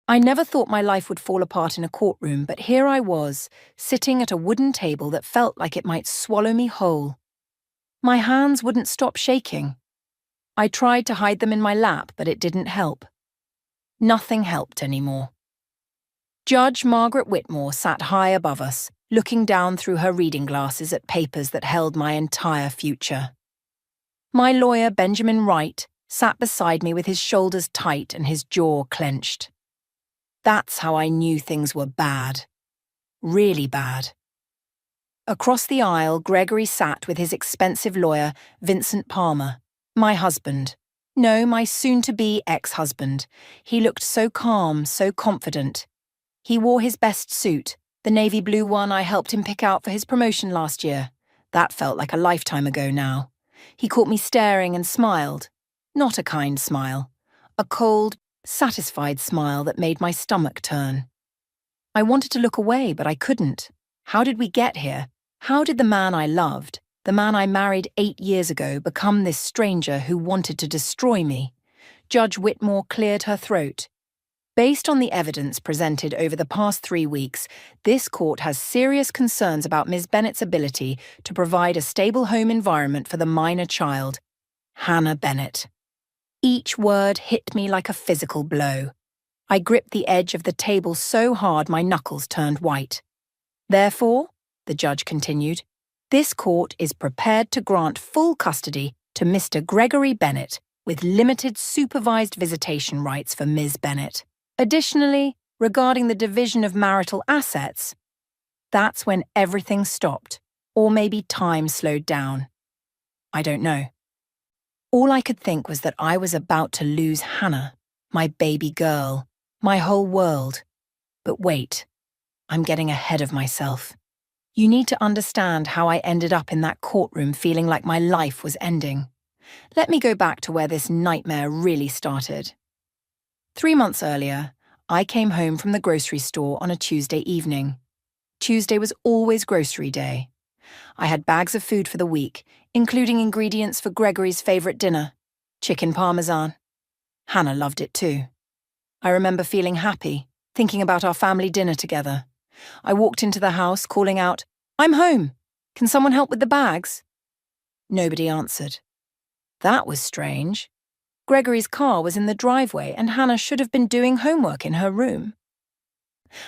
I never thought my life would fall apart in a courtroom, but here I was, sitting at a wooden table that felt like it might swallow me whole. My hands wouldn't stop shaking. I tried to hide them in my lap, but it didn't help. Nothing helped anymore. Judge Margaret Whitmore sat high above us, looking down through her reading glasses at papers that held my entire future. My lawyer, Benjamin Wright, sat beside me with his shoulders tight and his jaw clenched. That's how I knew things were bad. Really bad. Across the aisle, Gregory sat with his expensive lawyer, Vincent Palmer, my husband. No, my soon-to-be ex-husband. He looked so calm, so confident. He wore his best suit, the navy blue one I helped him pick out for his promotion last year. That felt like a lifetime ago now. He caught me staring and smiled. Not a kind smile. A cold, satisfied smile that made my stomach turn. I wanted to look away, but I couldn't. How did we get here? How did the man I loved, the man I married 8 years ago, become this stranger who wanted to destroy me? Judge Whitmore cleared her throat. Based on the evidence presented over the past 3 weeks, this court has serious concerns about Ms. Bennett's ability to provide a stable home environment for the minor child, Hannah Bennett. Each word hit me like a physical blow. I gripped the edge of the table so hard my knuckles turned white. Therefore, the judge continued, this court is prepared to grant full custody to Mr. Gregory Bennett with limited supervised visitation rights for Ms. Bennett. Additionally, regarding the division of marital assets, that's when everything stopped, or maybe time slowed down. I don't know. All I could think was that I was about to lose Hannah, my baby girl, my whole world. But wait, I'm getting ahead of myself. You need to understand how I ended up in that courtroom feeling like my life was ending. Let me go back to where this nightmare really started. 3 months earlier, I came home from the grocery store on a Tuesday evening. Tuesday was always grocery day. I had bags of food for the week, including ingredients for Gregory's favourite dinner, chicken parmesan. Hannah loved it too. I remember feeling happy, thinking about our family dinner together. I walked into the house calling out, "I'm home! Can someone help with the bags?" Nobody answered. That was strange. Gregory's car was in the driveway and Hannah should have been doing homework in her room.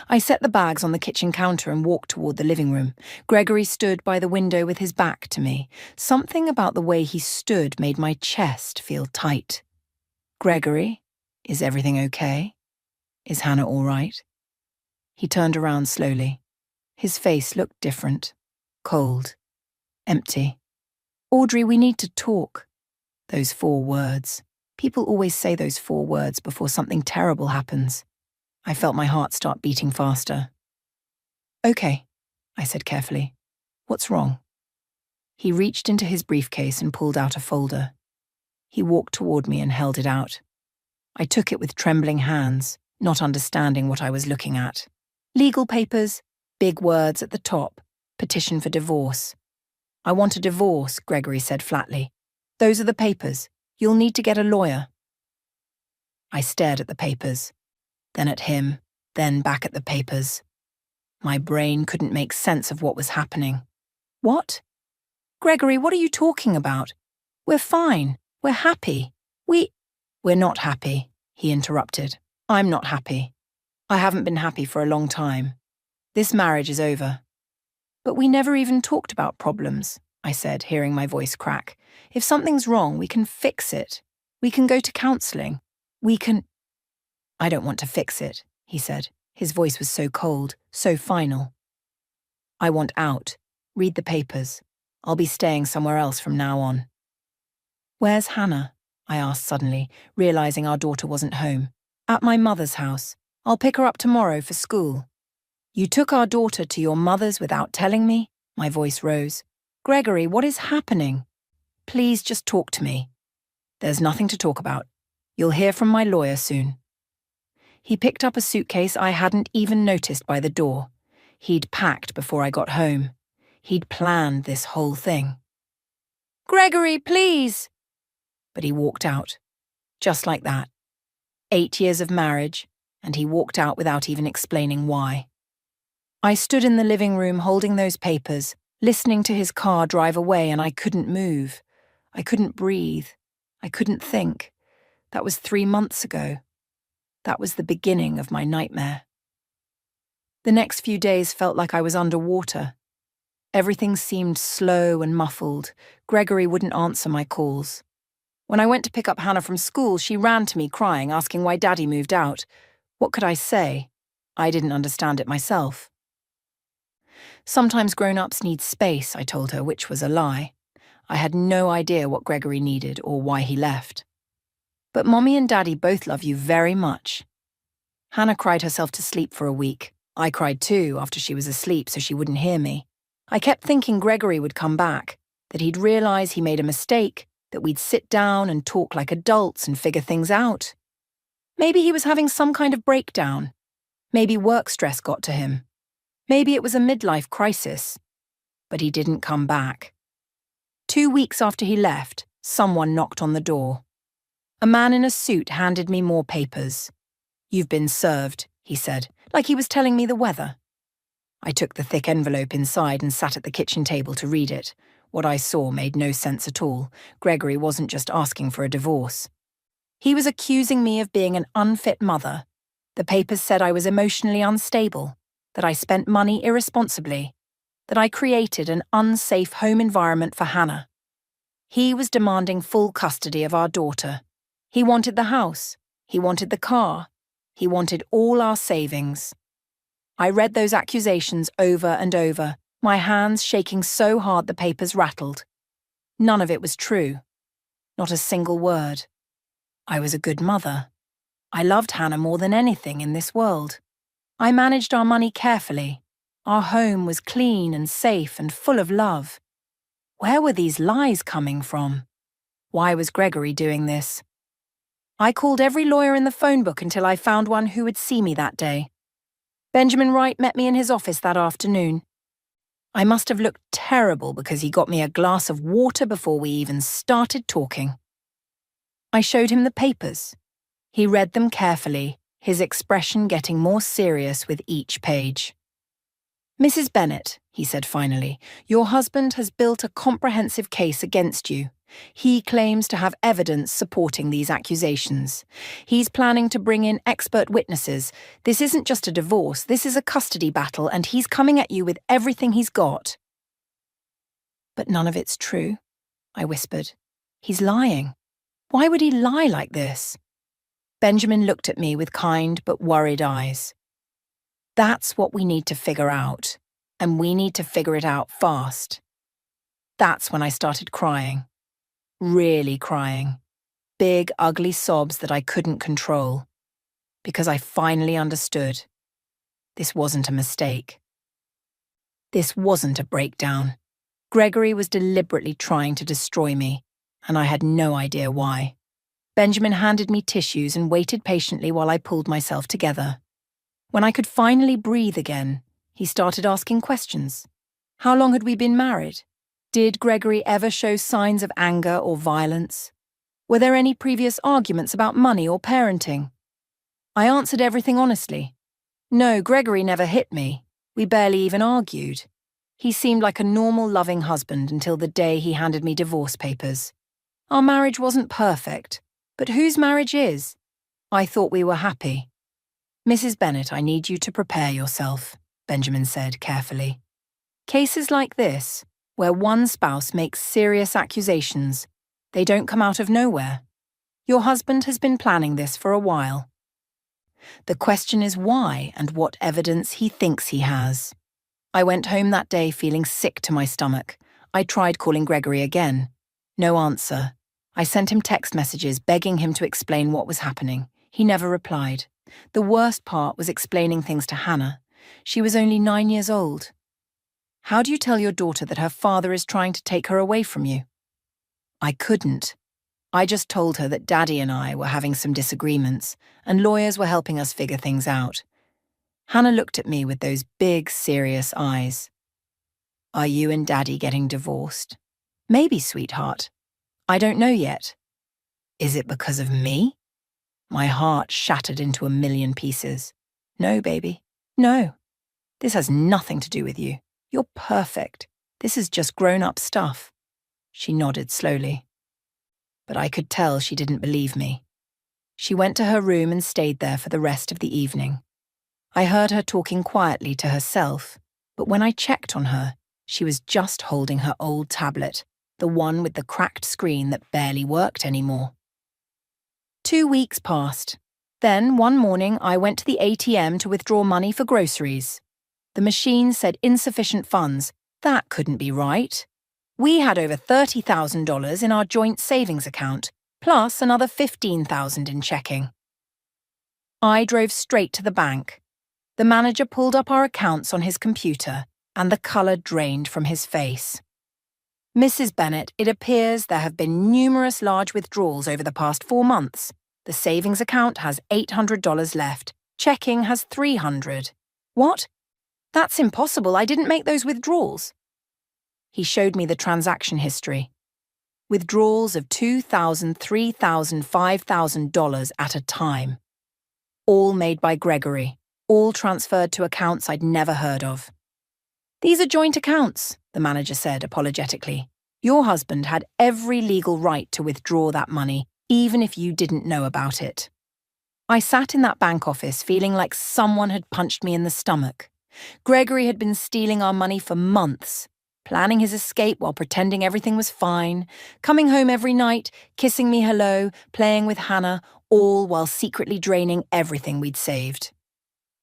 I set the bags on the kitchen counter and walked toward the living room. Gregory stood by the window with his back to me. Something about the way he stood made my chest feel tight. "Gregory, is everything okay? Is Hannah all right?" He turned around slowly. His face looked different. Cold. Empty. "Audrey, we need to talk." Those 4 words. People always say those 4 words before something terrible happens. I felt my heart start beating faster. "Okay," I said carefully. "What's wrong?" He reached into his briefcase and pulled out a folder. He walked toward me and held it out. I took it with trembling hands, not understanding what I was looking at. Legal papers, big words at the top, petition for divorce. "I want a divorce," Gregory said flatly. "Those are the papers. You'll need to get a lawyer." I stared at the papers, then at him, then back at the papers. My brain couldn't make sense of what was happening. "What? Gregory, what are you talking about? We're fine. We're happy. We're not happy," he interrupted. "I'm not happy. I haven't been happy for a long time. This marriage is over." "But we never even talked about problems," I said, hearing my voice crack. "If something's wrong, we can fix it. We can go to counselling. We can—" "I don't want to fix it," he said. His voice was so cold, so final. "I want out. Read the papers. I'll be staying somewhere else from now on." "Where's Hannah?" I asked suddenly, realising our daughter wasn't home. "At my mother's house. I'll pick her up tomorrow for school." "You took our daughter to your mother's without telling me?" My voice rose. "Gregory, what is happening? Please just talk to me." "There's nothing to talk about. You'll hear from my lawyer soon." He picked up a suitcase I hadn't even noticed by the door. He'd packed before I got home. He'd planned this whole thing. "Gregory, please!" But he walked out. Just like that. 8 years of marriage, and he walked out without even explaining why. I stood in the living room holding those papers, listening to his car drive away, and I couldn't move. I couldn't breathe. I couldn't think. That was 3 months ago. That was the beginning of my nightmare. The next few days felt like I was underwater. Everything seemed slow and muffled. Gregory wouldn't answer my calls. When I went to pick up Hannah from school, she ran to me crying, asking why Daddy moved out. What could I say? I didn't understand it myself. Sometimes grown-ups need space, I told her, which was a lie. I had no idea what Gregory needed or why he left. But Mommy and Daddy both love you very much. Hannah cried herself to sleep for a week. I cried too after she was asleep so she wouldn't hear me. I kept thinking Gregory would come back, that he'd realize he made a mistake, that we'd sit down and talk like adults and figure things out. Maybe he was having some kind of breakdown. Maybe work stress got to him. Maybe it was a midlife crisis. But he didn't come back. 2 weeks after he left, someone knocked on the door. A man in a suit handed me more papers. "You've been served," he said, like he was telling me the weather. I took the thick envelope inside and sat at the kitchen table to read it. What I saw made no sense at all. Gregory wasn't just asking for a divorce. He was accusing me of being an unfit mother. The papers said I was emotionally unstable, that I spent money irresponsibly, that I created an unsafe home environment for Hannah. He was demanding full custody of our daughter. He wanted the house. He wanted the car. He wanted all our savings. I read those accusations over and over, my hands shaking so hard the papers rattled. None of it was true. Not a single word. I was a good mother. I loved Hannah more than anything in this world. I managed our money carefully. Our home was clean and safe and full of love. Where were these lies coming from? Why was Gregory doing this? I called every lawyer in the phone book until I found one who would see me that day. Benjamin Wright met me in his office that afternoon. I must have looked terrible because he got me a glass of water before we even started talking. I showed him the papers. He read them carefully, his expression getting more serious with each page. "Mrs. Bennet," he said finally, "your husband has built a comprehensive case against you. He claims to have evidence supporting these accusations. He's planning to bring in expert witnesses. This isn't just a divorce, this is a custody battle, and he's coming at you with everything he's got." "But none of it's true," I whispered. "He's lying. Why would he lie like this?" Benjamin looked at me with kind but worried eyes. "That's what we need to figure out, and we need to figure it out fast." That's when I started crying. Really crying. Big, ugly sobs that I couldn't control. Because I finally understood. This wasn't a mistake. This wasn't a breakdown. Gregory was deliberately trying to destroy me, and I had no idea why. Benjamin handed me tissues and waited patiently while I pulled myself together. When I could finally breathe again, he started asking questions. How long had we been married? Did Gregory ever show signs of anger or violence? Were there any previous arguments about money or parenting? I answered everything honestly. No, Gregory never hit me. We barely even argued. He seemed like a normal, loving husband until the day he handed me divorce papers. Our marriage wasn't perfect, but whose marriage is? I thought we were happy. "Mrs. Bennet, I need you to prepare yourself," Benjamin said carefully. "Cases like this, where one spouse makes serious accusations, they don't come out of nowhere. Your husband has been planning this for a while. The question is why and what evidence he thinks he has." I went home that day feeling sick to my stomach. I tried calling Gregory again. No answer. I sent him text messages begging him to explain what was happening. He never replied. The worst part was explaining things to Hannah. She was only 9 years old. "How do you tell your daughter that her father is trying to take her away from you?" I couldn't. I just told her that Daddy and I were having some disagreements, and lawyers were helping us figure things out. Hannah looked at me with those big, serious eyes. "Are you and Daddy getting divorced?" "Maybe, sweetheart. I don't know yet." "Is it because of me?" My heart shattered into a million pieces. No, baby. No. This has nothing to do with you. You're perfect. This is just grown-up stuff. She nodded slowly. But I could tell she didn't believe me. She went to her room and stayed there for the rest of the evening. I heard her talking quietly to herself, but when I checked on her, she was just holding her old tablet, the one with the cracked screen that barely worked anymore. 2 weeks passed. Then, one morning, I went to the ATM to withdraw money for groceries. The machine said insufficient funds. That couldn't be right. We had over $30,000 in our joint savings account, plus another $15,000 in checking. I drove straight to the bank. The manager pulled up our accounts on his computer, and the colour drained from his face. Mrs. Bennett, it appears there have been numerous large withdrawals over the past 4 months. The savings account has $800 left. Checking has $300. What? That's impossible. I didn't make those withdrawals. He showed me the transaction history. Withdrawals of $2,000, $3,000, $5,000 at a time. All made by Gregory. All transferred to accounts I'd never heard of. These are joint accounts, the manager said apologetically. Your husband had every legal right to withdraw that money, even if you didn't know about it. I sat in that bank office feeling like someone had punched me in the stomach. Gregory had been stealing our money for months, planning his escape while pretending everything was fine, coming home every night, kissing me hello, playing with Hannah, all while secretly draining everything we'd saved.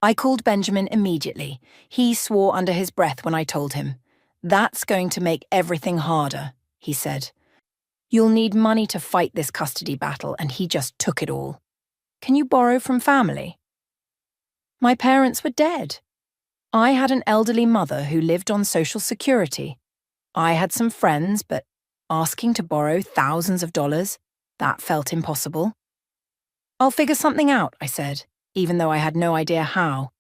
I called Benjamin immediately. He swore under his breath when I told him. That's going to make everything harder, he said. You'll need money to fight this custody battle, and he just took it all. Can you borrow from family? My parents were dead. I had an elderly mother who lived on Social Security. I had some friends, but asking to borrow thousands of dollars, that felt impossible. I'll figure something out, I said, even though I had no idea how.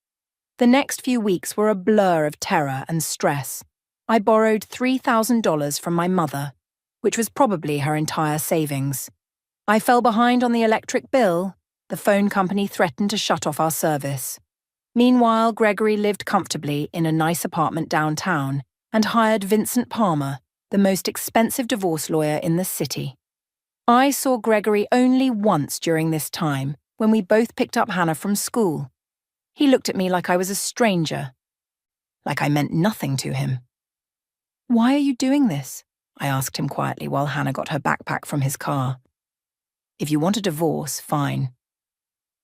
The next few weeks were a blur of terror and stress. I borrowed $3,000 from my mother, which was probably her entire savings. I fell behind on the electric bill. The phone company threatened to shut off our service. Meanwhile, Gregory lived comfortably in a nice apartment downtown and hired Vincent Palmer, the most expensive divorce lawyer in the city. I saw Gregory only once during this time, when we both picked up Hannah from school. He looked at me like I was a stranger, like I meant nothing to him. Why are you doing this? I asked him quietly while Hannah got her backpack from his car. If you want a divorce, fine.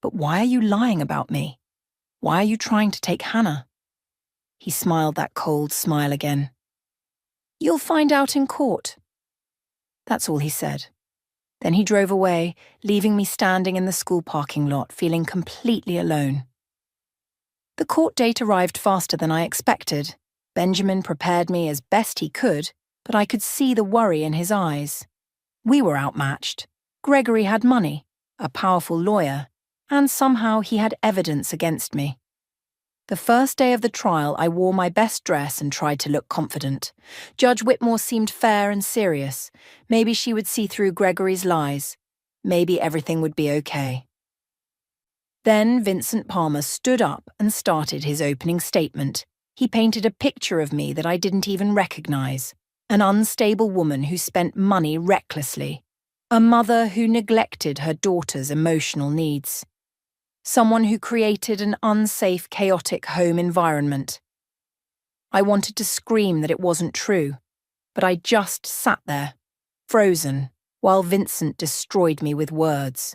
But why are you lying about me? Why are you trying to take Hannah? He smiled that cold smile again. You'll find out in court. That's all he said. Then he drove away, leaving me standing in the school parking lot, feeling completely alone. The court date arrived faster than I expected. Benjamin prepared me as best he could, but I could see the worry in his eyes. We were outmatched. Gregory had money, a powerful lawyer, and somehow he had evidence against me. The first day of the trial, I wore my best dress and tried to look confident. Judge Whitmore seemed fair and serious. Maybe she would see through Gregory's lies. Maybe everything would be okay. Then Vincent Palmer stood up and started his opening statement. He painted a picture of me that I didn't even recognize. An unstable woman who spent money recklessly. A mother who neglected her daughter's emotional needs. Someone who created an unsafe, chaotic home environment. I wanted to scream that it wasn't true, but I just sat there, frozen, while Vincent destroyed me with words.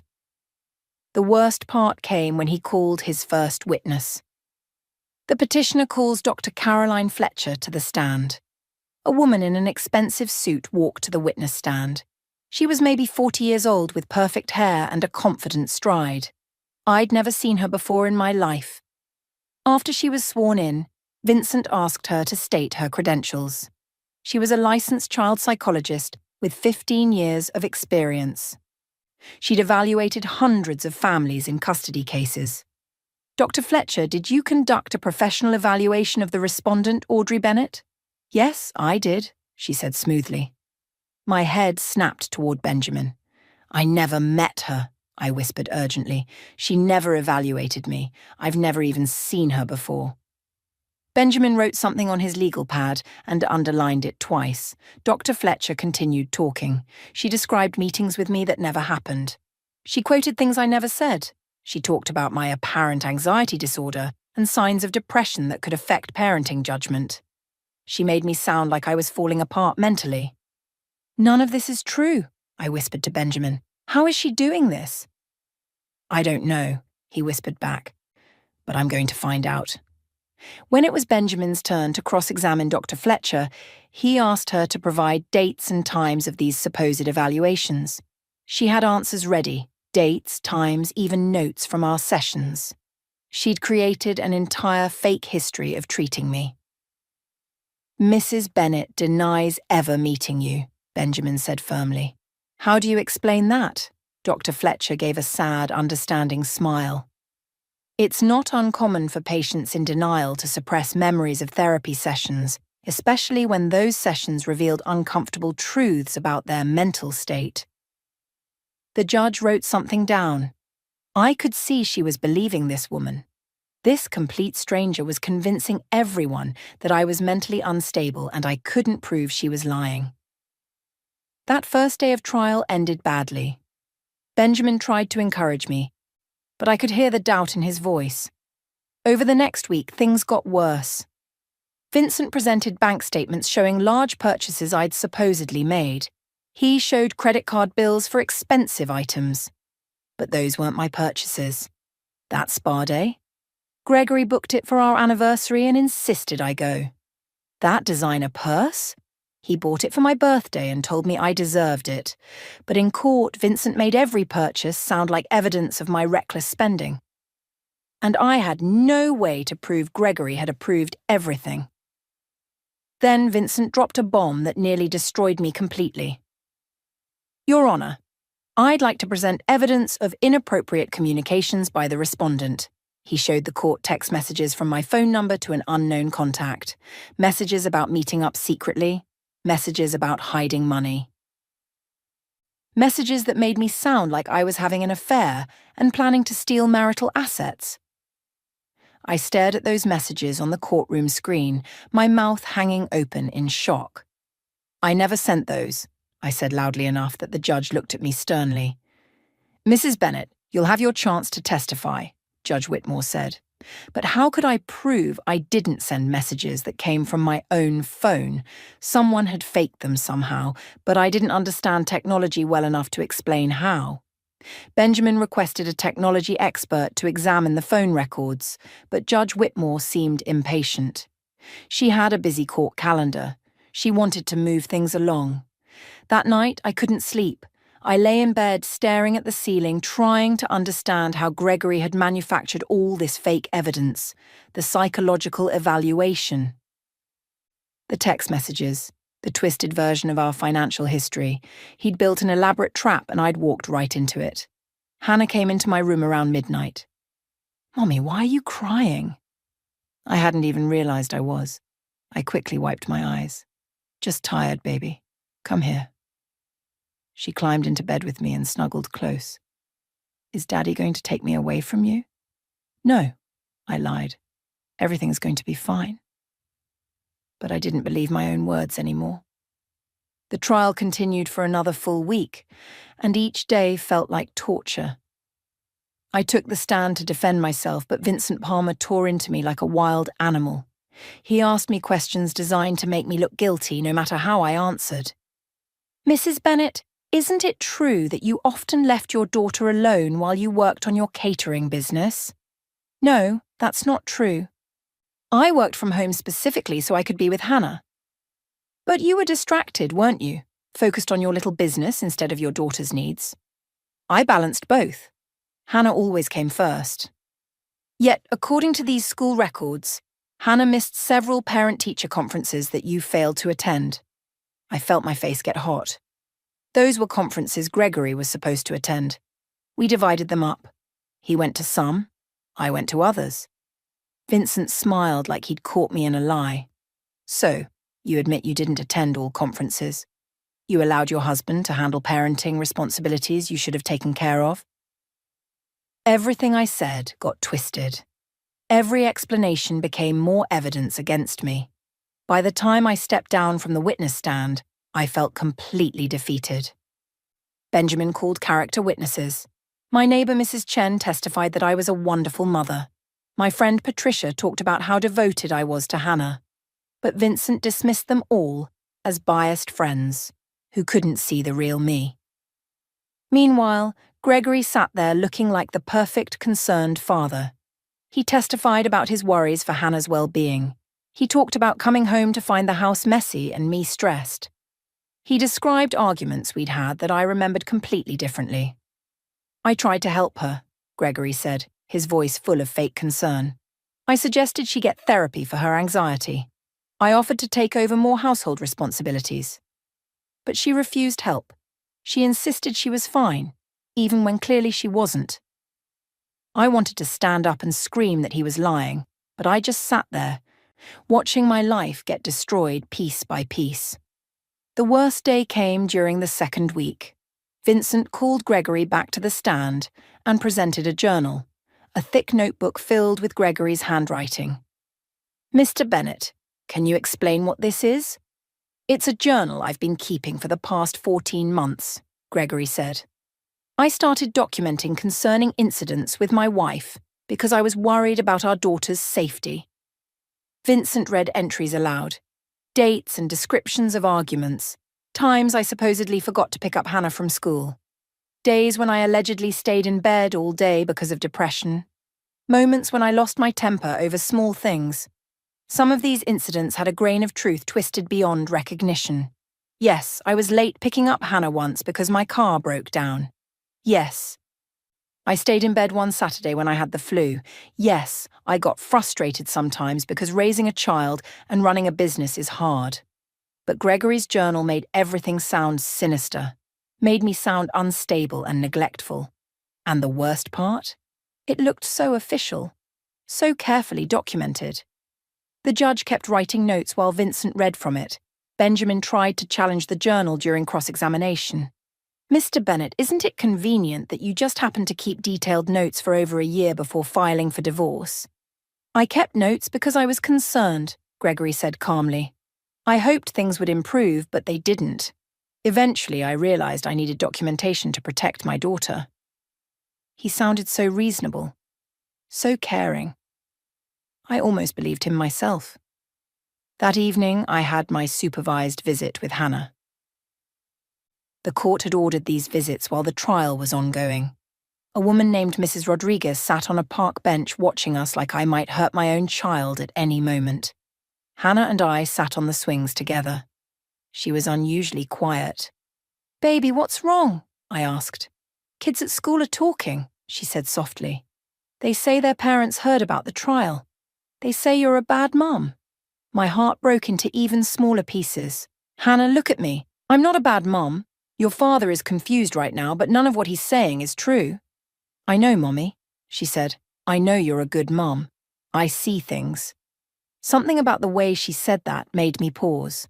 The worst part came when he called his first witness. The petitioner calls Dr. Caroline Fletcher to the stand. A woman in an expensive suit walked to the witness stand. She was maybe 40 years old with perfect hair and a confident stride. I'd never seen her before in my life. After she was sworn in, Vincent asked her to state her credentials. She was a licensed child psychologist with 15 years of experience. She'd evaluated hundreds of families in custody cases. Dr. Fletcher, did you conduct a professional evaluation of the respondent, Audrey Bennett? Yes, I did, she said smoothly. My head snapped toward Benjamin. I never met her, I whispered urgently. She never evaluated me. I've never even seen her before. Benjamin wrote something on his legal pad and underlined it twice. Dr. Fletcher continued talking. She described meetings with me that never happened. She quoted things I never said. She talked about my apparent anxiety disorder and signs of depression that could affect parenting judgment. She made me sound like I was falling apart mentally. None of this is true, I whispered to Benjamin. How is she doing this? I don't know, he whispered back, but I'm going to find out. When it was Benjamin's turn to cross-examine Dr. Fletcher, he asked her to provide dates and times of these supposed evaluations. She had answers ready, dates, times, even notes from our sessions. She'd created an entire fake history of treating me. Mrs. Bennet denies ever meeting you, Benjamin said firmly. How do you explain that? Dr. Fletcher gave a sad, understanding smile. It's not uncommon for patients in denial to suppress memories of therapy sessions, especially when those sessions revealed uncomfortable truths about their mental state. The judge wrote something down. I could see she was believing this woman. This complete stranger was convincing everyone that I was mentally unstable and I couldn't prove she was lying. That first day of trial ended badly. Benjamin tried to encourage me, but I could hear the doubt in his voice. Over the next week, things got worse. Vincent presented bank statements showing large purchases I'd supposedly made. He showed credit card bills for expensive items. But those weren't my purchases. That spa day? Gregory booked it for our anniversary and insisted I go. That designer purse? He bought it for my birthday and told me I deserved it. But in court, Vincent made every purchase sound like evidence of my reckless spending. And I had no way to prove Gregory had approved everything. Then Vincent dropped a bomb that nearly destroyed me completely. Your Honour, I'd like to present evidence of inappropriate communications by the respondent. He showed the court text messages from my phone number to an unknown contact, messages about meeting up secretly, messages about hiding money. Messages that made me sound like I was having an affair and planning to steal marital assets. I stared at those messages on the courtroom screen, my mouth hanging open in shock. I never sent those, I said loudly enough that the judge looked at me sternly. Mrs. Bennet, you'll have your chance to testify, Judge Whitmore said. But how could I prove I didn't send messages that came from my own phone? Someone had faked them somehow, but I didn't understand technology well enough to explain how. Benjamin requested a technology expert to examine the phone records, but Judge Whitmore seemed impatient. She had a busy court calendar. She wanted to move things along. That night, I couldn't sleep. I lay in bed staring at the ceiling, trying to understand how Gregory had manufactured all this fake evidence, the psychological evaluation. The text messages, the twisted version of our financial history. He'd built an elaborate trap and I'd walked right into it. Hannah came into my room around midnight. Mommy, why are you crying? I hadn't even realized I was. I quickly wiped my eyes. Just tired, baby. Come here. She climbed into bed with me and snuggled close. Is Daddy going to take me away from you? No, I lied. Everything's going to be fine. But I didn't believe my own words anymore. The trial continued for another full week, and each day felt like torture. I took the stand to defend myself, but Vincent Palmer tore into me like a wild animal. He asked me questions designed to make me look guilty, no matter how I answered. Mrs. Bennet, isn't it true that you often left your daughter alone while you worked on your catering business? No, that's not true. I worked from home specifically so I could be with Hannah. But you were distracted, weren't you? Focused on your little business instead of your daughter's needs. I balanced both. Hannah always came first. Yet, according to these school records, Hannah missed several parent-teacher conferences that you failed to attend. I felt my face get hot. Those were conferences Gregory was supposed to attend. We divided them up. He went to some, I went to others. Vincent smiled like he'd caught me in a lie. So, you admit you didn't attend all conferences. You allowed your husband to handle parenting responsibilities you should have taken care of. Everything I said got twisted. Every explanation became more evidence against me. By the time I stepped down from the witness stand, I felt completely defeated. Benjamin called character witnesses. My neighbour Mrs. Chen testified that I was a wonderful mother. My friend Patricia talked about how devoted I was to Hannah. But Vincent dismissed them all as biased friends who couldn't see the real me. Meanwhile, Gregory sat there looking like the perfect concerned father. He testified about his worries for Hannah's well-being. He talked about coming home to find the house messy and me stressed. He described arguments we'd had that I remembered completely differently. I tried to help her, Gregory said, his voice full of fake concern. I suggested she get therapy for her anxiety. I offered to take over more household responsibilities. But she refused help. She insisted she was fine, even when clearly she wasn't. I wanted to stand up and scream that he was lying, but I just sat there, watching my life get destroyed piece by piece. The worst day came during the second week. Vincent called Gregory back to the stand and presented a journal, a thick notebook filled with Gregory's handwriting. "Mr. Bennett, can you explain what this is?" "It's a journal I've been keeping for the past 14 months, Gregory said. "I started documenting concerning incidents with my wife because I was worried about our daughter's safety." Vincent read entries aloud, dates and descriptions of arguments, times I supposedly forgot to pick up Hannah from school, days when I allegedly stayed in bed all day because of depression, moments when I lost my temper over small things. Some of these incidents had a grain of truth twisted beyond recognition. Yes, I was late picking up Hannah once because my car broke down. Yes. I stayed in bed one Saturday when I had the flu. Yes, I got frustrated sometimes because raising a child and running a business is hard. But Gregory's journal made everything sound sinister, made me sound unstable and neglectful. And the worst part? It looked so official, so carefully documented. The judge kept writing notes while Vincent read from it. Benjamin tried to challenge the journal during cross-examination. "Mr. Bennett, isn't it convenient that you just happened to keep detailed notes for over a year before filing for divorce?" "I kept notes because I was concerned," Gregory said calmly. "I hoped things would improve, but they didn't. Eventually, I realized I needed documentation to protect my daughter." He sounded so reasonable, so caring. I almost believed him myself. That evening, I had my supervised visit with Hannah. The court had ordered these visits while the trial was ongoing. A woman named Mrs. Rodriguez sat on a park bench watching us like I might hurt my own child at any moment. Hannah and I sat on the swings together. She was unusually quiet. "Baby, what's wrong?" I asked. "Kids at school are talking," she said softly. "They say their parents heard about the trial. They say you're a bad mum." My heart broke into even smaller pieces. "Hannah, look at me. I'm not a bad mum. Your father is confused right now, but none of what he's saying is true." "I know, Mommy," she said. "I know you're a good mum. I see things." Something about the way she said that made me pause.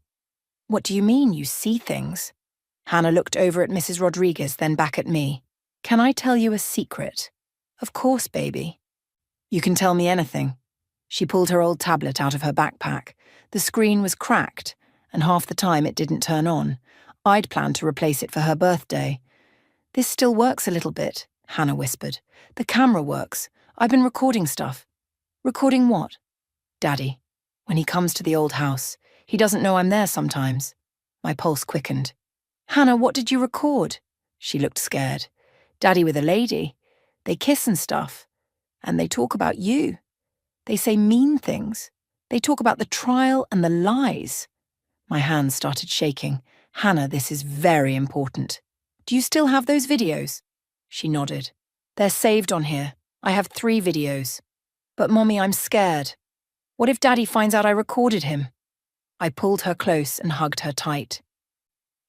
"What do you mean, you see things?" Hannah looked over at Mrs. Rodriguez, then back at me. "Can I tell you a secret?" "Of course, baby." "You can tell me anything." She pulled her old tablet out of her backpack. The screen was cracked, and half the time it didn't turn on. I'd planned to replace it for her birthday. "This still works a little bit," Hannah whispered. "The camera works. I've been recording stuff." "Recording what?" "Daddy. When he comes to the old house, he doesn't know I'm there sometimes." My pulse quickened. "Hannah, what did you record?" She looked scared. "Daddy with a lady. They kiss and stuff. And they talk about you. They say mean things. They talk about the trial and the lies." My hands started shaking. "Hannah, this is very important. Do you still have those videos?" She nodded. "They're saved on here. I have 3 videos. But Mommy, I'm scared. What if Daddy finds out I recorded him?" I pulled her close and hugged her tight.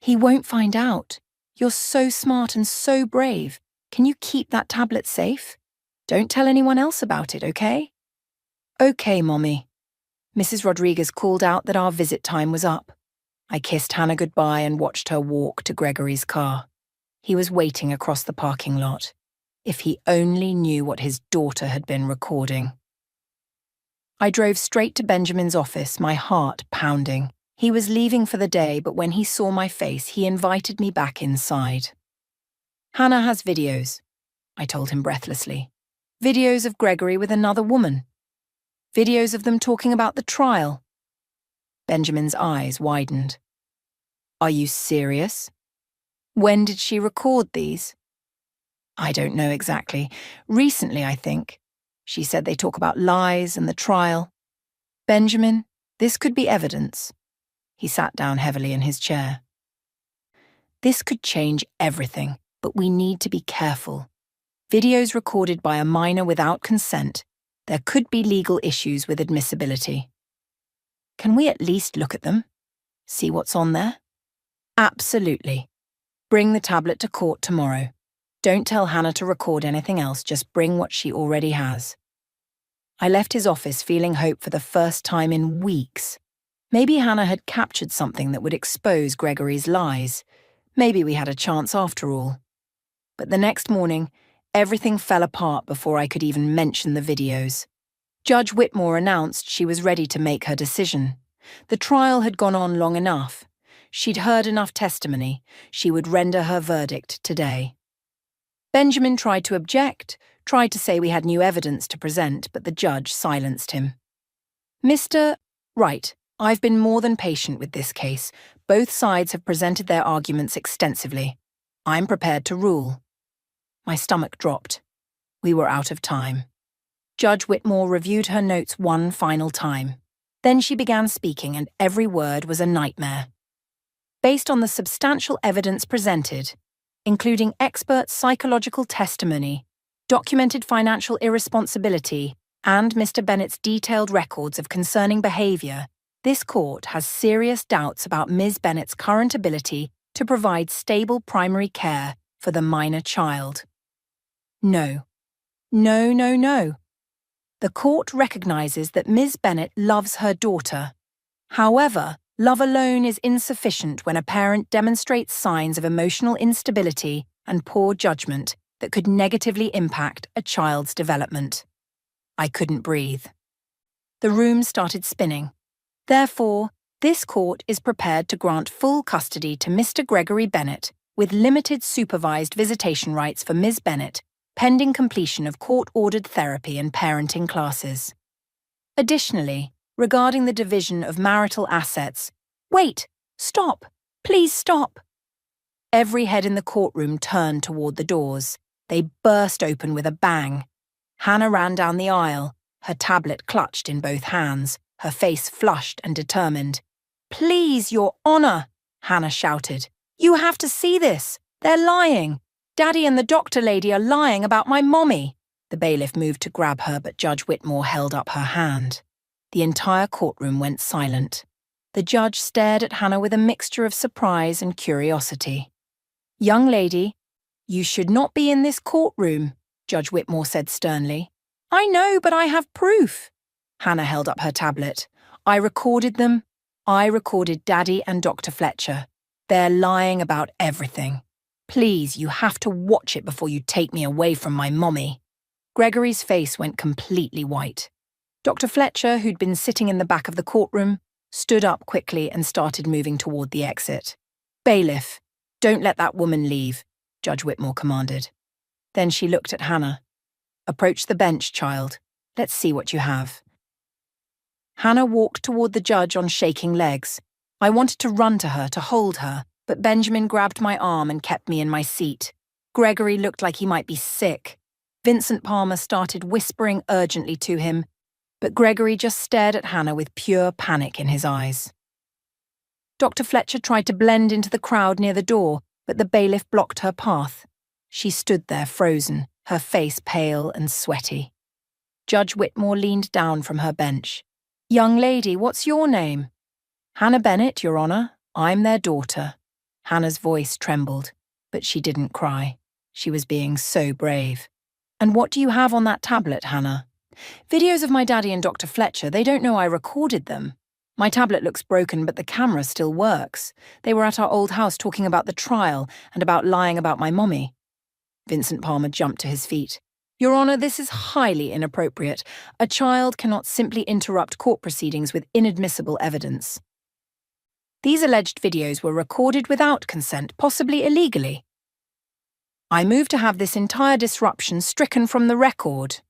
"He won't find out. You're so smart and so brave. Can you keep that tablet safe? Don't tell anyone else about it, okay?" "Okay, Mommy." Mrs. Rodriguez called out that our visit time was up. I kissed Hannah goodbye and watched her walk to Gregory's car. He was waiting across the parking lot. If he only knew what his daughter had been recording. I drove straight to Benjamin's office, my heart pounding. He was leaving for the day, but when he saw my face, he invited me back inside. Hannah has videos, I told him breathlessly. Videos of Gregory with another woman. Videos of them talking about the trial. Benjamin's eyes widened. Are you serious? When did she record these? I don't know exactly. Recently, I think. She said they talk about lies and the trial. Benjamin, this could be evidence. He sat down heavily in his chair. This could change everything, but we need to be careful. Videos recorded by a minor without consent, there could be legal issues with admissibility. Can we at least look at them? See what's on there? Absolutely. Bring the tablet to court tomorrow. Don't tell Hannah to record anything else, just bring what she already has. I left his office feeling hope for the first time in weeks. Maybe Hannah had captured something that would expose Gregory's lies. Maybe we had a chance after all. But the next morning, everything fell apart before I could even mention the videos. Judge Whitmore announced she was ready to make her decision. The trial had gone on long enough. She'd heard enough testimony. She would render her verdict today. Benjamin tried to object, tried to say we had new evidence to present, but the judge silenced him. Mr. Right, I've been more than patient with this case. Both sides have presented their arguments extensively. I'm prepared to rule. My stomach dropped. We were out of time. Judge Whitmore reviewed her notes one final time. Then she began speaking, and every word was a nightmare. Based on the substantial evidence presented, including expert psychological testimony, documented financial irresponsibility, and Mr. Bennett's detailed records of concerning behaviour, this court has serious doubts about Ms. Bennett's current ability to provide stable primary care for the minor child. No. No, no, no. The court recognises that Ms. Bennett loves her daughter. However, love alone is insufficient when a parent demonstrates signs of emotional instability and poor judgment that could negatively impact a child's development. I couldn't breathe. The room started spinning. Therefore, this court is prepared to grant full custody to Mr. Gregory Bennett with limited supervised visitation rights for Ms. Bennett, pending completion of court-ordered therapy and parenting classes. Additionally, regarding the division of marital assets, wait! Stop! Please stop! Every head in the courtroom turned toward the doors. They burst open with a bang. Hannah ran down the aisle, her tablet clutched in both hands, her face flushed and determined. Please, Your Honour, Hannah shouted. You have to see this. They're lying. Daddy and the doctor lady are lying about my mommy. The bailiff moved to grab her, but Judge Whitmore held up her hand. The entire courtroom went silent. The judge stared at Hannah with a mixture of surprise and curiosity. Young lady, you should not be in this courtroom, Judge Whitmore said sternly. I know, but I have proof. Hannah held up her tablet. I recorded them. I recorded Daddy and Dr. Fletcher. They're lying about everything. Please, you have to watch it before you take me away from my mommy. Gregory's face went completely white. Dr. Fletcher, who'd been sitting in the back of the courtroom, stood up quickly and started moving toward the exit. Bailiff, don't let that woman leave, Judge Whitmore commanded. Then she looked at Hannah. Approach the bench, child. Let's see what you have. Hannah walked toward the judge on shaking legs. I wanted to run to her, to hold her, but Benjamin grabbed my arm and kept me in my seat. Gregory looked like he might be sick. Vincent Palmer started whispering urgently to him, but Gregory just stared at Hannah with pure panic in his eyes. Dr. Fletcher tried to blend into the crowd near the door, but the bailiff blocked her path. She stood there frozen, her face pale and sweaty. Judge Whitmore leaned down from her bench. Young lady, what's your name? Hannah Bennett, Your Honour. I'm their daughter. Hannah's voice trembled, but she didn't cry. She was being so brave. And what do you have on that tablet, Hannah? Videos of my daddy and Dr. Fletcher. They don't know I recorded them. My tablet looks broken, but the camera still works. They were at our old house talking about the trial and about lying about my mommy. Vincent Palmer jumped to his feet. Your Honour, this is highly inappropriate. A child cannot simply interrupt court proceedings with inadmissible evidence. These alleged videos were recorded without consent, possibly illegally. I move to have this entire disruption stricken from the record.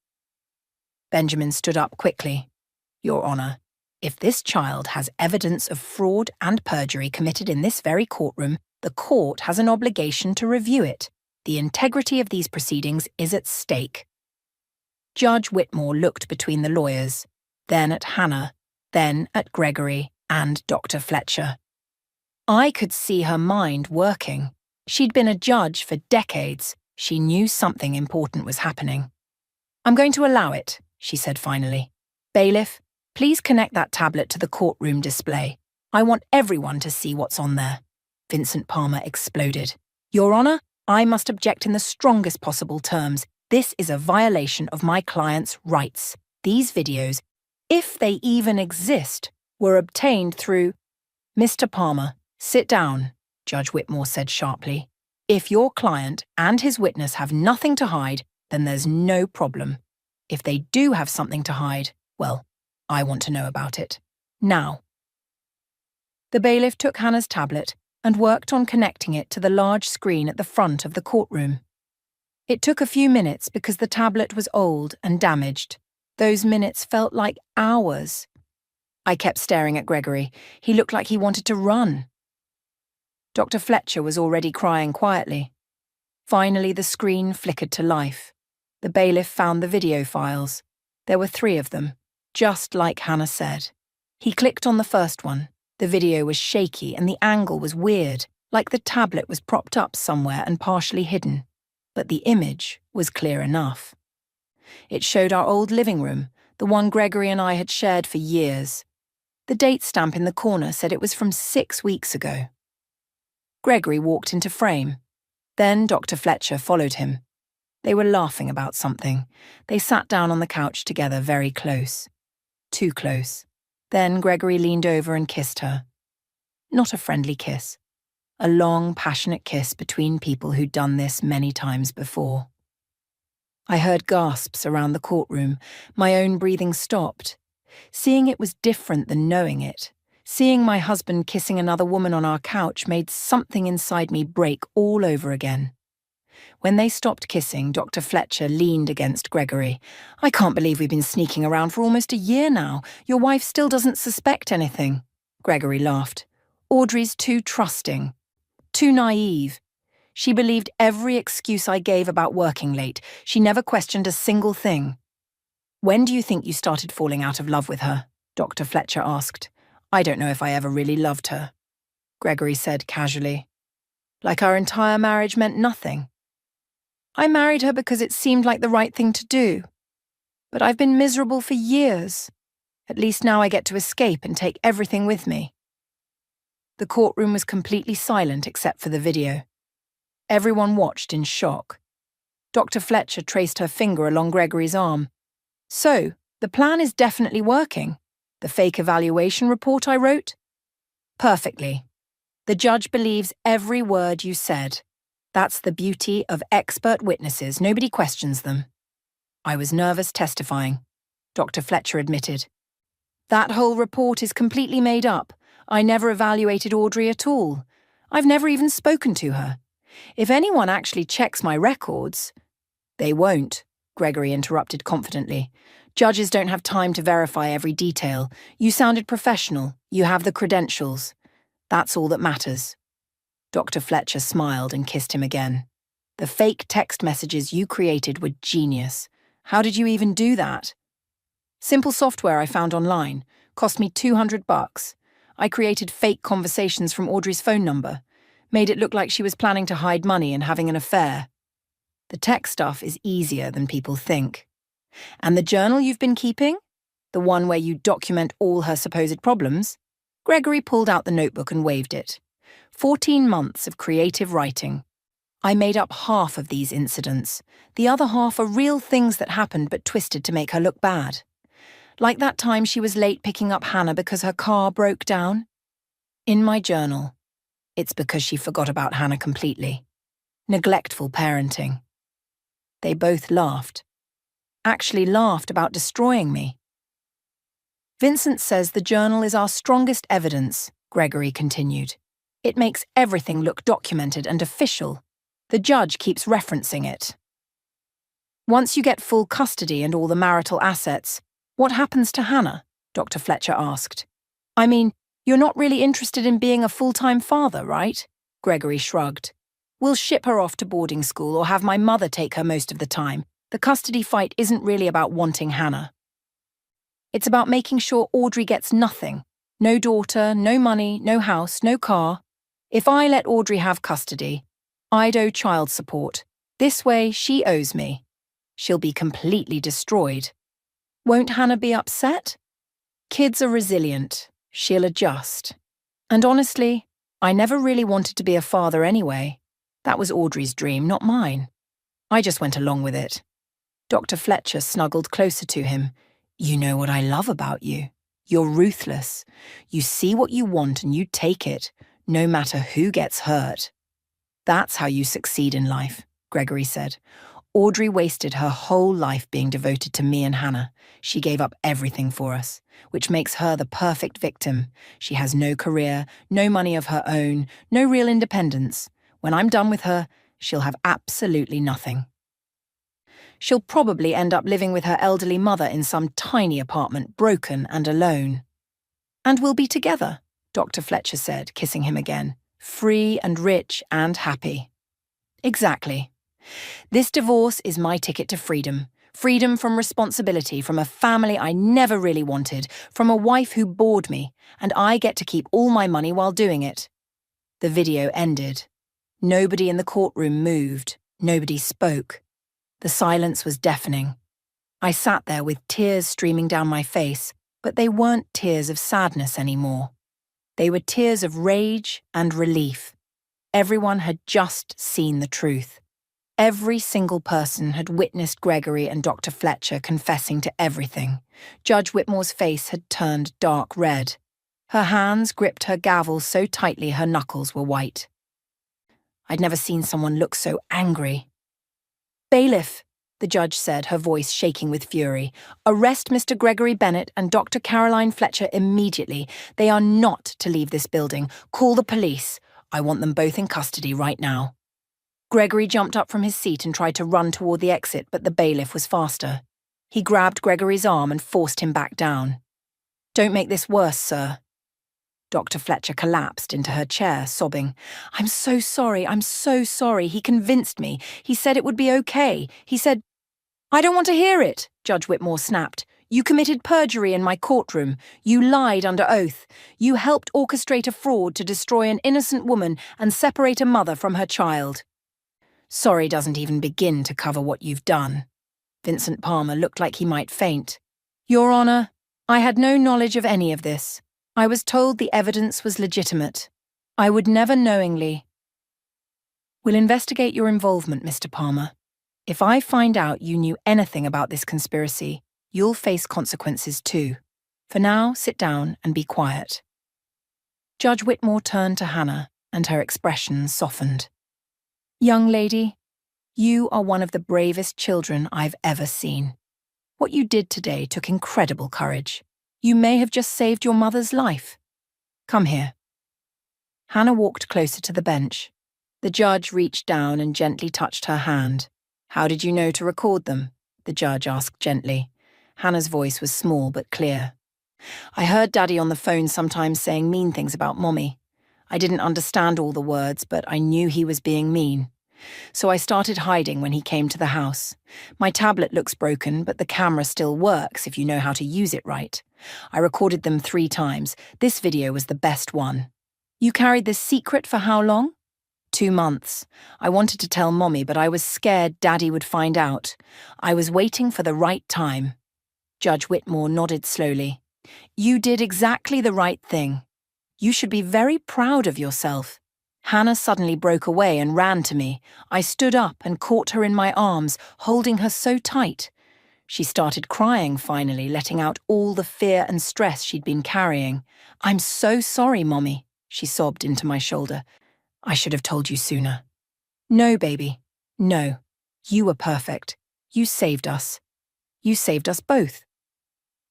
Benjamin stood up quickly. Your Honour, if this child has evidence of fraud and perjury committed in this very courtroom, the court has an obligation to review it. The integrity of these proceedings is at stake. Judge Whitmore looked between the lawyers, then at Hannah, then at Gregory and Dr. Fletcher. I could see her mind working. She'd been a judge for decades. She knew something important was happening. I'm going to allow it, she said finally. Bailiff, please connect that tablet to the courtroom display. I want everyone to see what's on there. Vincent Palmer exploded. Your Honour, I must object in the strongest possible terms. This is a violation of my client's rights. These videos, if they even exist, were obtained through… Mr. Palmer, sit down, Judge Whitmore said sharply. If your client and his witness have nothing to hide, then there's no problem. If they do have something to hide, well, I want to know about it. Now. The bailiff took Hannah's tablet and worked on connecting it to the large screen at the front of the courtroom. It took a few minutes because the tablet was old and damaged. Those minutes felt like hours. I kept staring at Gregory. He looked like he wanted to run. Dr. Fletcher was already crying quietly. Finally, the screen flickered to life. The bailiff found the video files. There were 3 of them, just like Hannah said. He clicked on the first one. The video was shaky and the angle was weird, like the tablet was propped up somewhere and partially hidden. But the image was clear enough. It showed our old living room, the one Gregory and I had shared for years. The date stamp in the corner said it was from 6 weeks ago. Gregory walked into frame. Then Dr. Fletcher followed him. They were laughing about something. They sat down on the couch together very close. Too close. Then Gregory leaned over and kissed her. Not a friendly kiss. A long, passionate kiss between people who'd done this many times before. I heard gasps around the courtroom. My own breathing stopped. Seeing it was different than knowing it. Seeing my husband kissing another woman on our couch made something inside me break all over again. When they stopped kissing, Dr. Fletcher leaned against Gregory. I can't believe we've been sneaking around for almost a year now. Your wife still doesn't suspect anything. Gregory laughed. Audrey's too trusting. Too naive. She believed every excuse I gave about working late. She never questioned a single thing. When do you think you started falling out of love with her? Dr. Fletcher asked. I don't know if I ever really loved her. Gregory said casually. Like our entire marriage meant nothing. I married her because it seemed like the right thing to do. But I've been miserable for years. At least now I get to escape and take everything with me. The courtroom was completely silent except for the video. Everyone watched in shock. Dr. Fletcher traced her finger along Gregory's arm. So, the plan is definitely working. The fake evaluation report I wrote? Perfectly. The judge believes every word you said. That's the beauty of expert witnesses. Nobody questions them. I was nervous testifying, Dr. Fletcher admitted. That whole report is completely made up. I never evaluated Audrey at all. I've never even spoken to her. If anyone actually checks my records… They won't, Gregory interrupted confidently. Judges don't have time to verify every detail. You sounded professional. You have the credentials. That's all that matters. Dr. Fletcher smiled and kissed him again. The fake text messages you created were genius. How did you even do that? Simple software I found online. Cost me $200. I created fake conversations from Audrey's phone number. Made it look like she was planning to hide money and having an affair. The tech stuff is easier than people think. And the journal you've been keeping? The one where you document all her supposed problems? Gregory pulled out the notebook and waved it. 14 months of creative writing. I made up half of these incidents. The other half are real things that happened but twisted to make her look bad. Like that time she was late picking up Hannah because her car broke down. In my journal, it's because she forgot about Hannah completely. Neglectful parenting. They both laughed. Actually laughed about destroying me. Vincent says the journal is our strongest evidence, Gregory continued. It makes everything look documented and official. The judge keeps referencing it. Once you get full custody and all the marital assets, what happens to Hannah? Dr. Fletcher asked. I mean, you're not really interested in being a full-time father, right? Gregory shrugged. We'll ship her off to boarding school or have my mother take her most of the time. The custody fight isn't really about wanting Hannah. It's about making sure Audrey gets nothing. No daughter, no money, no house, no car. If I let Audrey have custody, I'd owe child support. This way, she owes me. She'll be completely destroyed. Won't Hannah be upset? Kids are resilient. She'll adjust. And honestly, I never really wanted to be a father anyway. That was Audrey's dream, not mine. I just went along with it. Dr. Fletcher snuggled closer to him. You know what I love about you. You're ruthless. You see what you want and you take it, no matter who gets hurt. That's how you succeed in life, Gregory said. Audrey wasted her whole life being devoted to me and Hannah. She gave up everything for us, which makes her the perfect victim. She has no career, no money of her own, no real independence. When I'm done with her, she'll have absolutely nothing. She'll probably end up living with her elderly mother in some tiny apartment, broken and alone. And we'll be together, Dr. Fletcher said, kissing him again. Free and rich and happy. Exactly. This divorce is my ticket to freedom. Freedom from responsibility, from a family I never really wanted, from a wife who bored me, and I get to keep all my money while doing it. The video ended. Nobody in the courtroom moved. Nobody spoke. The silence was deafening. I sat there with tears streaming down my face, but they weren't tears of sadness anymore. They were tears of rage and relief. Everyone had just seen the truth. Every single person had witnessed Gregory and Dr. Fletcher confessing to everything. Judge Whitmore's face had turned dark red. Her hands gripped her gavel so tightly her knuckles were white. I'd never seen someone look so angry. Bailiff, the judge said, her voice shaking with fury, arrest Mr. Gregory Bennett and Dr. Caroline Fletcher immediately. They are not to leave this building. Call the police. I want them both in custody right now. Gregory jumped up from his seat and tried to run toward the exit, but the bailiff was faster. He grabbed Gregory's arm and forced him back down. Don't make this worse, sir. Dr. Fletcher collapsed into her chair, sobbing. I'm so sorry, I'm so sorry. He convinced me. He said it would be okay. He said, I don't want to hear it, Judge Whitmore snapped. You committed perjury in my courtroom. You lied under oath. You helped orchestrate a fraud to destroy an innocent woman and separate a mother from her child. Sorry doesn't even begin to cover what you've done. Vincent Palmer looked like he might faint. Your Honor, I had no knowledge of any of this. I was told the evidence was legitimate. I would never knowingly. We'll investigate your involvement, Mr. Palmer. If I find out you knew anything about this conspiracy, you'll face consequences too. For now, sit down and be quiet. Judge Whitmore turned to Hannah, and her expression softened. Young lady, you are one of the bravest children I've ever seen. What you did today took incredible courage. You may have just saved your mother's life. Come here. Hannah walked closer to the bench. The judge reached down and gently touched her hand. How did you know to record them? The judge asked gently. Hannah's voice was small but clear. I heard Daddy on the phone sometimes saying mean things about Mommy. I didn't understand all the words, but I knew he was being mean. So I started hiding when he came to the house. My tablet looks broken, but the camera still works if you know how to use it right. I recorded them 3 times. This video was the best one. You carried this secret for how long? 2 months. I wanted to tell Mommy, but I was scared Daddy would find out. I was waiting for the right time. Judge Whitmore nodded slowly. You did exactly the right thing. You should be very proud of yourself. Hannah suddenly broke away and ran to me. I stood up and caught her in my arms, holding her so tight. She started crying finally, letting out all the fear and stress she'd been carrying. I'm so sorry, Mommy, she sobbed into my shoulder. I should have told you sooner. No, baby, no. You were perfect. You saved us. You saved us both.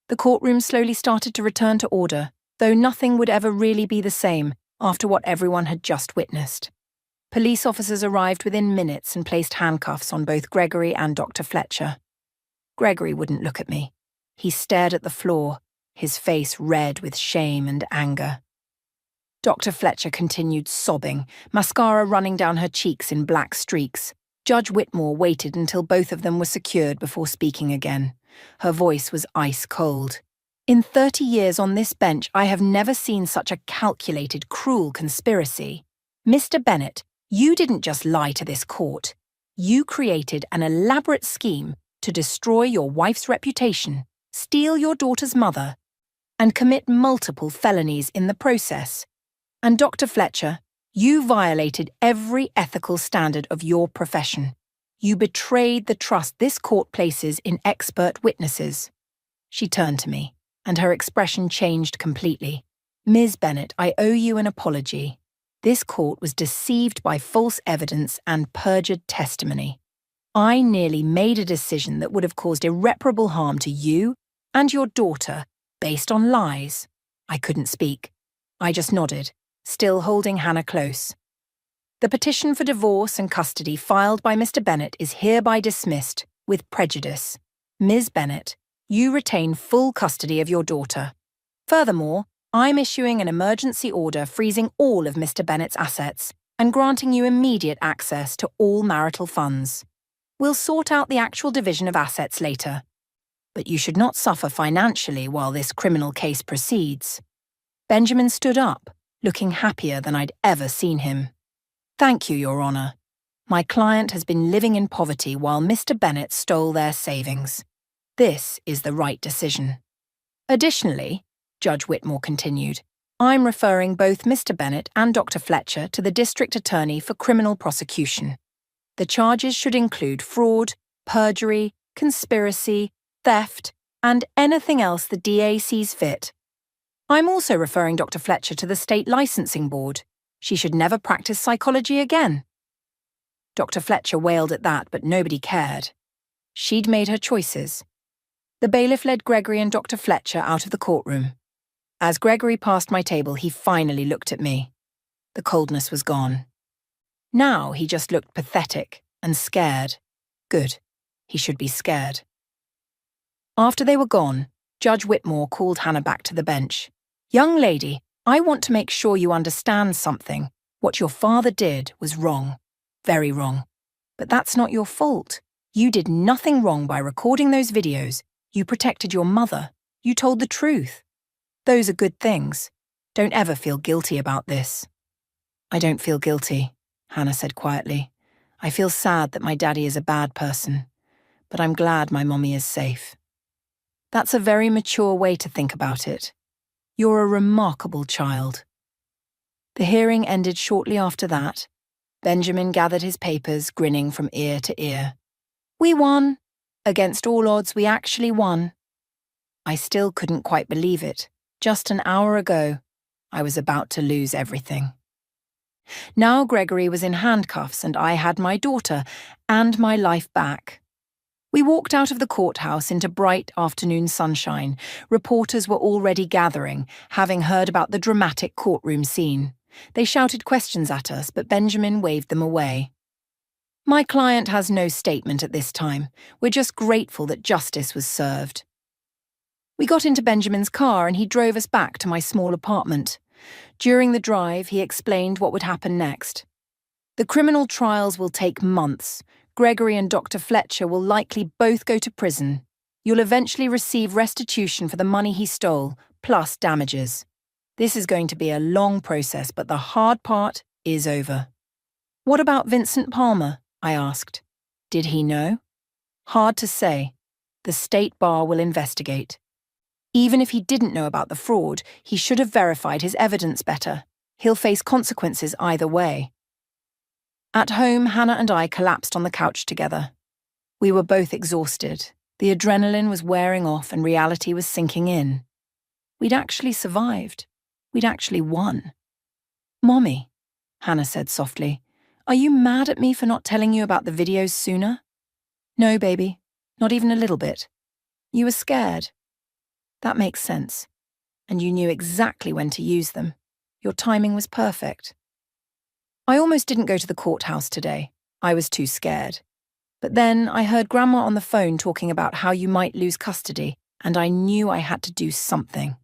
The courtroom slowly started to return to order, though nothing would ever really be the same after what everyone had just witnessed. Police officers arrived within minutes and placed handcuffs on both Gregory and Dr. Fletcher. Gregory wouldn't look at me. He stared at the floor, his face red with shame and anger. Dr. Fletcher continued sobbing, mascara running down her cheeks in black streaks. Judge Whitmore waited until both of them were secured before speaking again. Her voice was ice cold. In 30 years on this bench, I have never seen such a calculated, cruel conspiracy. Mr. Bennett, you didn't just lie to this court. You created an elaborate scheme to destroy your wife's reputation, steal your daughter's mother, and commit multiple felonies in the process. And Dr. Fletcher, you violated every ethical standard of your profession. You betrayed the trust this court places in expert witnesses. She turned to me, and her expression changed completely. Ms. Bennett, I owe you an apology. This court was deceived by false evidence and perjured testimony. I nearly made a decision that would have caused irreparable harm to you and your daughter based on lies. I couldn't speak. I just nodded, still holding Hannah close. The petition for divorce and custody filed by Mr. Bennett is hereby dismissed with prejudice. Ms. Bennett, you retain full custody of your daughter. Furthermore, I'm issuing an emergency order freezing all of Mr. Bennett's assets and granting you immediate access to all marital funds. We'll sort out the actual division of assets later. But you should not suffer financially while this criminal case proceeds. Benjamin stood up, looking happier than I'd ever seen him. Thank you, Your Honor. My client has been living in poverty while Mr. Bennett stole their savings. This is the right decision. Additionally, Judge Whitmore continued, I'm referring both Mr. Bennett and Dr. Fletcher to the District Attorney for criminal prosecution. The charges should include fraud, perjury, conspiracy, theft, and anything else the DA sees fit. I'm also referring Dr. Fletcher to the State Licensing Board. She should never practice psychology again. Dr. Fletcher wailed at that, but nobody cared. She'd made her choices. The bailiff led Gregory and Dr. Fletcher out of the courtroom. As Gregory passed my table, he finally looked at me. The coldness was gone. Now he just looked pathetic and scared. Good. He should be scared. After they were gone, Judge Whitmore called Hannah back to the bench. Young lady, I want to make sure you understand something. What your father did was wrong. Very wrong. But that's not your fault. You did nothing wrong by recording those videos. You protected your mother. You told the truth. Those are good things. Don't ever feel guilty about this. I don't feel guilty, Hannah said quietly. I feel sad that my daddy is a bad person, but I'm glad my mommy is safe. That's a very mature way to think about it. You're a remarkable child. The hearing ended shortly after that. Benjamin gathered his papers, grinning from ear to ear. We won. Against all odds, we actually won. I still couldn't quite believe it. Just an hour ago, I was about to lose everything. Now Gregory was in handcuffs and I had my daughter and my life back. We walked out of the courthouse into bright afternoon sunshine. Reporters were already gathering, having heard about the dramatic courtroom scene. They shouted questions at us, but Benjamin waved them away. My client has no statement at this time. We're just grateful that justice was served. We got into Benjamin's car and he drove us back to my small apartment. During the drive, he explained what would happen next. The criminal trials will take months. Gregory and Dr. Fletcher will likely both go to prison. You'll eventually receive restitution for the money he stole, plus damages. This is going to be a long process, but the hard part is over. What about Vincent Palmer? I asked. Did he know? Hard to say. The State Bar will investigate. Even if he didn't know about the fraud, he should have verified his evidence better. He'll face consequences either way. At home, Hannah and I collapsed on the couch together. We were both exhausted. The adrenaline was wearing off and reality was sinking in. We'd actually survived. We'd actually won. Mommy, Hannah said softly, are you mad at me for not telling you about the videos sooner? No, baby, not even a little bit. You were scared. That makes sense. And you knew exactly when to use them. Your timing was perfect. I almost didn't go to the courthouse today. I was too scared. But then I heard Grandma on the phone talking about how you might lose custody, and I knew I had to do something.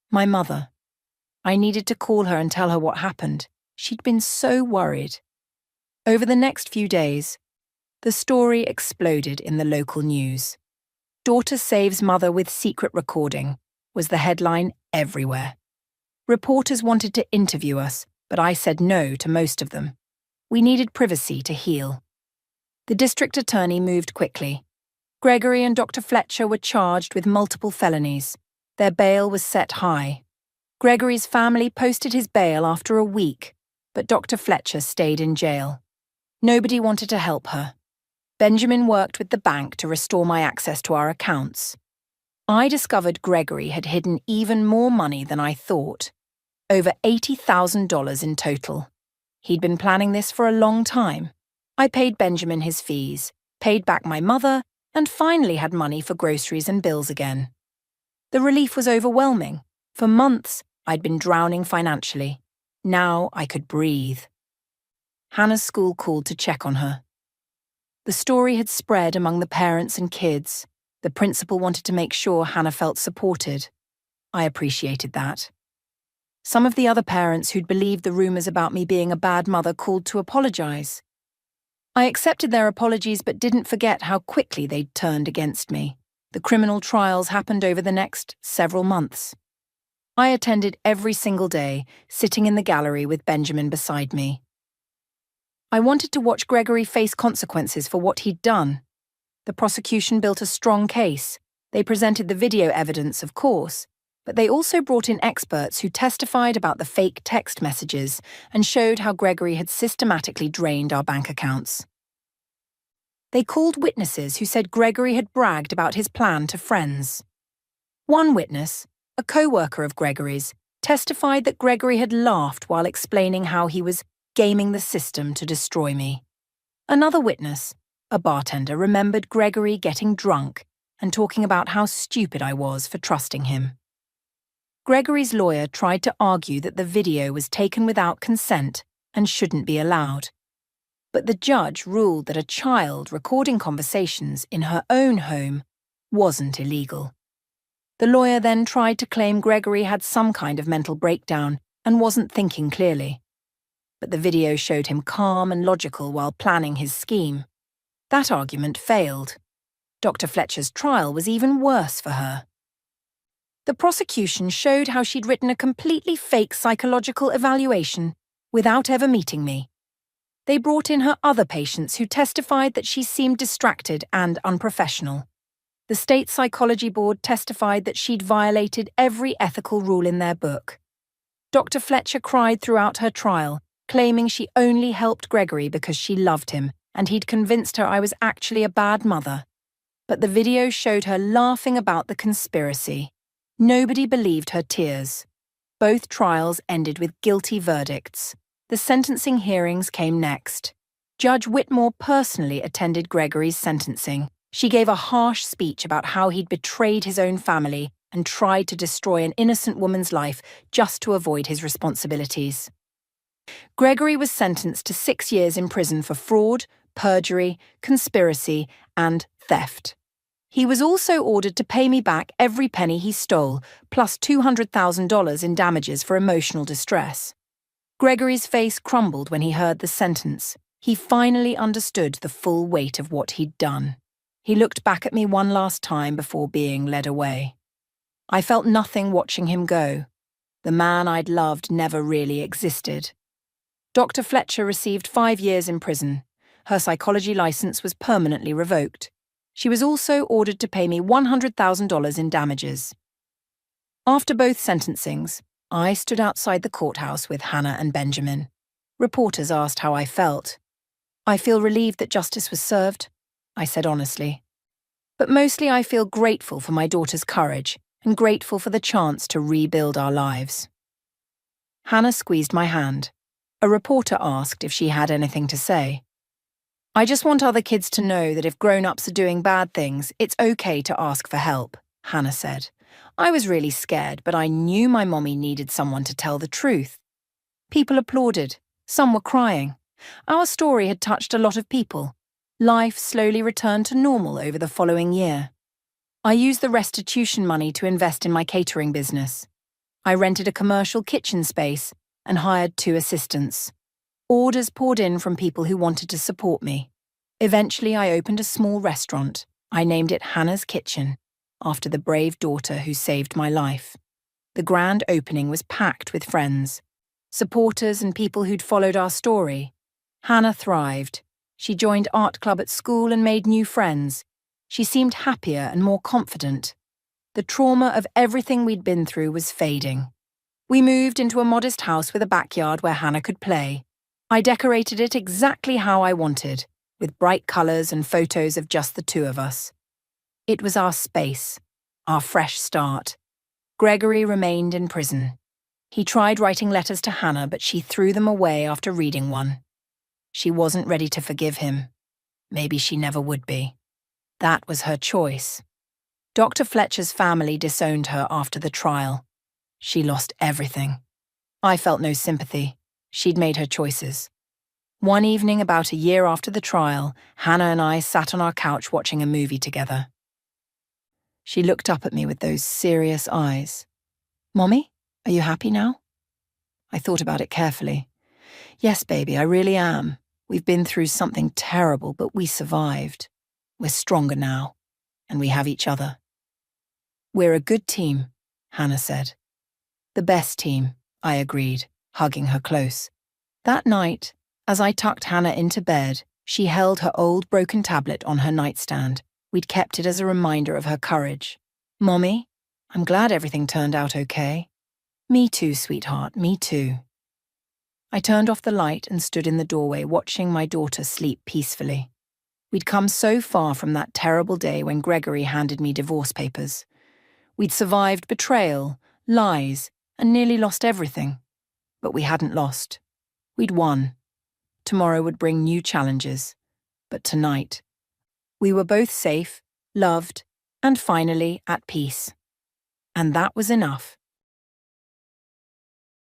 My mother. I needed to call her and tell her what happened. She'd been so worried. Over the next few days, the story exploded in the local news. "Daughter saves mother with secret recording" was the headline everywhere. Reporters wanted to interview us, but I said no to most of them. We needed privacy to heal. The district attorney moved quickly. Gregory and Dr. Fletcher were charged with multiple felonies. Their bail was set high. Gregory's family posted his bail after a week, but Dr. Fletcher stayed in jail. Nobody wanted to help her. Benjamin worked with the bank to restore my access to our accounts. I discovered Gregory had hidden even more money than I thought. Over $80,000 in total. He'd been planning this for a long time. I paid Benjamin his fees, paid back my mother, and finally had money for groceries and bills again. The relief was overwhelming. For months, I'd been drowning financially. Now I could breathe. Hannah's school called to check on her. The story had spread among the parents and kids. The principal wanted to make sure Hannah felt supported. I appreciated that. Some of the other parents who'd believed the rumors about me being a bad mother called to apologize. I accepted their apologies but didn't forget how quickly they'd turned against me. The criminal trials happened over the next several months. I attended every single day, sitting in the gallery with Benjamin beside me. I wanted to watch Gregory face consequences for what he'd done. The prosecution built a strong case. They presented the video evidence, of course, but they also brought in experts who testified about the fake text messages and showed how Gregory had systematically drained our bank accounts. They called witnesses who said Gregory had bragged about his plan to friends. One witness, a co-worker of Gregory's, testified that Gregory had laughed while explaining how he was gaming the system to destroy me. Another witness, a bartender, remembered Gregory getting drunk and talking about how stupid I was for trusting him. Gregory's lawyer tried to argue that the video was taken without consent and shouldn't be allowed. But the judge ruled that a child recording conversations in her own home wasn't illegal. The lawyer then tried to claim Gregory had some kind of mental breakdown and wasn't thinking clearly. But the video showed him calm and logical while planning his scheme. That argument failed. Dr. Fletcher's trial was even worse for her. The prosecution showed how she'd written a completely fake psychological evaluation without ever meeting me. They brought in her other patients who testified that she seemed distracted and unprofessional. The state psychology board testified that she'd violated every ethical rule in their book. Dr. Fletcher cried throughout her trial, claiming she only helped Gregory because she loved him and he'd convinced her I was actually a bad mother. But the video showed her laughing about the conspiracy. Nobody believed her tears. Both trials ended with guilty verdicts. The sentencing hearings came next. Judge Whitmore personally attended Gregory's sentencing. She gave a harsh speech about how he'd betrayed his own family and tried to destroy an innocent woman's life just to avoid his responsibilities. Gregory was sentenced to 6 years in prison for fraud, perjury, conspiracy, and theft. He was also ordered to pay me back every penny he stole, plus $200,000 in damages for emotional distress. Gregory's face crumbled when he heard the sentence. He finally understood the full weight of what he'd done. He looked back at me one last time before being led away. I felt nothing watching him go. The man I'd loved never really existed. Dr. Fletcher received 5 years in prison. Her psychology license was permanently revoked. She was also ordered to pay me $100,000 in damages. After both sentencings, I stood outside the courthouse with Hannah and Benjamin. Reporters asked how I felt. "I feel relieved that justice was served," I said honestly. "But mostly I feel grateful for my daughter's courage and grateful for the chance to rebuild our lives." Hannah squeezed my hand. A reporter asked if she had anything to say. I just want other kids to know that if grown-ups are doing bad things, it's okay to ask for help, Hannah said. I was really scared, but I knew my mommy needed someone to tell the truth. People applauded. Some were crying. Our story had touched a lot of people. Life slowly returned to normal over the following year. I used the restitution money to invest in my catering business. I rented a commercial kitchen space and hired 2 assistants. Orders poured in from people who wanted to support me. Eventually, I opened a small restaurant. I named it Hannah's Kitchen, after the brave daughter who saved my life. The grand opening was packed with friends, supporters and people who'd followed our story. Hannah thrived. She joined art club at school and made new friends. She seemed happier and more confident. The trauma of everything we'd been through was fading. We moved into a modest house with a backyard where Hannah could play. I decorated it exactly how I wanted, with bright colours and photos of just the 2 of us. It was our space, our fresh start. Gregory remained in prison. He tried writing letters to Hannah, but she threw them away after reading one. She wasn't ready to forgive him. Maybe she never would be. That was her choice. Dr. Fletcher's family disowned her after the trial. She lost everything. I felt no sympathy. She'd made her choices. One evening about a year after the trial, Hannah and I sat on our couch watching a movie together. She looked up at me with those serious eyes. "Mommy, are you happy now?" I thought about it carefully. "Yes, baby, I really am. We've been through something terrible, but we survived. We're stronger now, and we have each other." "We're a good team," Hannah said. "The best team," I agreed, hugging her close. That night, as I tucked Hannah into bed, she held her old broken tablet on her nightstand. We'd kept it as a reminder of her courage. "Mommy, I'm glad everything turned out okay." "Me too, sweetheart, me too." I turned off the light and stood in the doorway watching my daughter sleep peacefully. We'd come so far from that terrible day when Gregory handed me divorce papers. We'd survived betrayal, lies, and nearly lost everything. But we hadn't lost. We'd won. Tomorrow would bring new challenges. But tonight, we were both safe, loved, and finally at peace. And that was enough.